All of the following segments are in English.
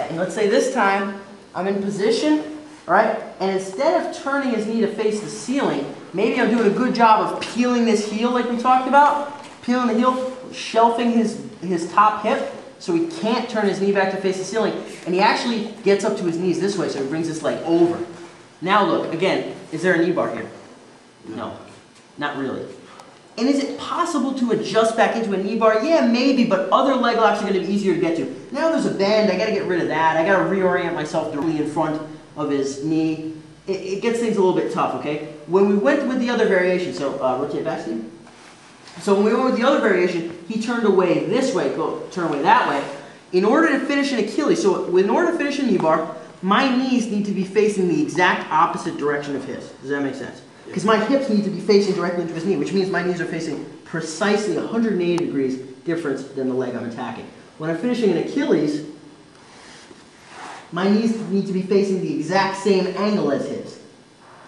and let's say this time I'm in position, all right, and instead of turning his knee to face the ceiling, maybe I'm doing a good job of peeling this heel like we talked about, peeling the heel, shelving his top hip so he can't turn his knee back to face the ceiling, and he actually gets up to his knees this way, so he brings his leg over. Now look, again, is there a knee bar here? No, not really. And is it possible to adjust back into a knee bar? Yeah, maybe, but other leg locks are going to be easier to get to. Now there's a bend, I got to get rid of that, I got to reorient myself directly in front of his knee. It gets things a little bit tough, okay? When we went with the other variation, so rotate back, Steve. So when we went with the other variation, he turned away this way, turn away that way. In order to finish an Achilles, so in order to finish a knee bar, my knees need to be facing the exact opposite direction of his. Does that make sense? Because my hips need to be facing directly into his knee, which means my knees are facing precisely 180 degrees difference than the leg I'm attacking. When I'm finishing an Achilles, my knees need to be facing the exact same angle as his.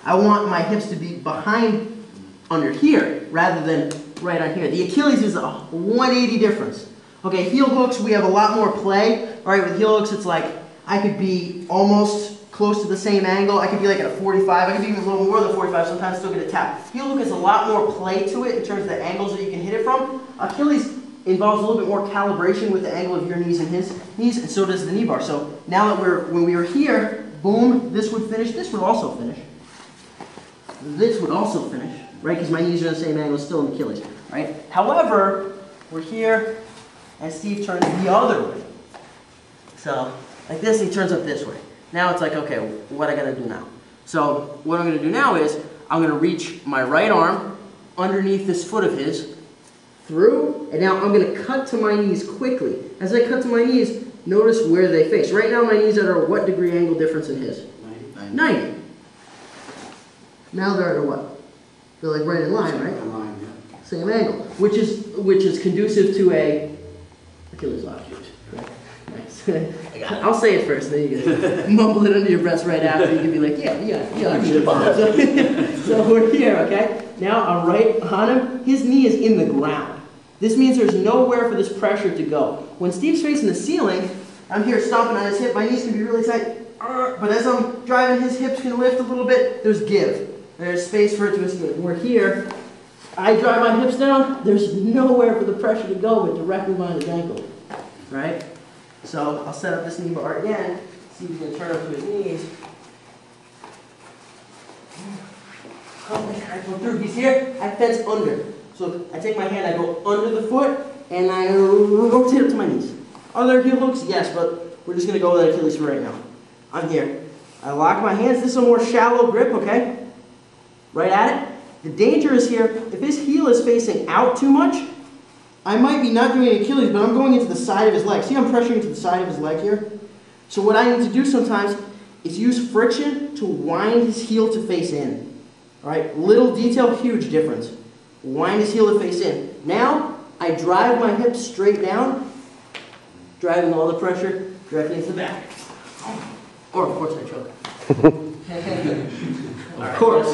I want my hips to be behind under here rather than right on here. The Achilles is a 180 difference. Okay, heel hooks, we have a lot more play. All right, with heel hooks, it's like I could be almost close to the same angle. I could be like at a 45. I could be even a little more than 45, sometimes still get a tap. Heel hook has a lot more play to it in terms of the angles that you can hit it from. Achilles involves a little bit more calibration with the angle of your knees and his knees, and so does the knee bar. So now that when we were here, boom, this would finish, this would also finish. This would also finish, right? Because my knees are in the same angle, still in Achilles, right? However, we're here, and Steve turns the other way. So, like this, he turns up this way. Now it's like, okay, what I gotta do now? So, what I'm gonna do now is, I'm gonna reach my right arm underneath this foot of his, through, and now I'm gonna cut to my knees quickly. As I cut to my knees, notice where they face. Right now my knees are at what degree angle difference in his? 90. Now they're at a what? They're like right in line, right? In line, yeah. Same angle, which is conducive to a Achilles lock. Nice. I'll say it first, then you can mumble it under your breath right after. You can be like, yeah. So we're here, okay? Now I'm right on him. His knee is in the ground. This means there's nowhere for this pressure to go. When Steve's facing the ceiling, I'm here stomping on his hip. My knees can be really tight. But as I'm driving, his hips can lift a little bit. There's give. There's space for it to escape. We're here. I drive my hips down. There's nowhere for the pressure to go but directly behind his ankle. Right? So I'll set up this knee bar again. Steve's going to turn up to his knees. I go through. He's here. I fence under. So I take my hand, I go under the foot, and I rotate up to my knees. Are there heel hooks? Yes, but we're just going to go with Achilles for right now. I'm here. I lock my hands. This is a more shallow grip, okay? Right at it. The danger is here, if his heel is facing out too much, I might be not doing an Achilles, but I'm going into the side of his leg. See, I'm pressuring into the side of his leg here? So what I need to do sometimes is use friction to wind his heel to face in. All right? Little detail, huge difference. Wind his heel to face in. Now, I drive my hips straight down, driving all the pressure directly into the back. Or, of course, I choke. Of course.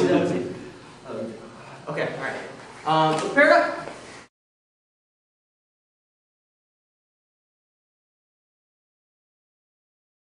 Okay, all right. Prepare up.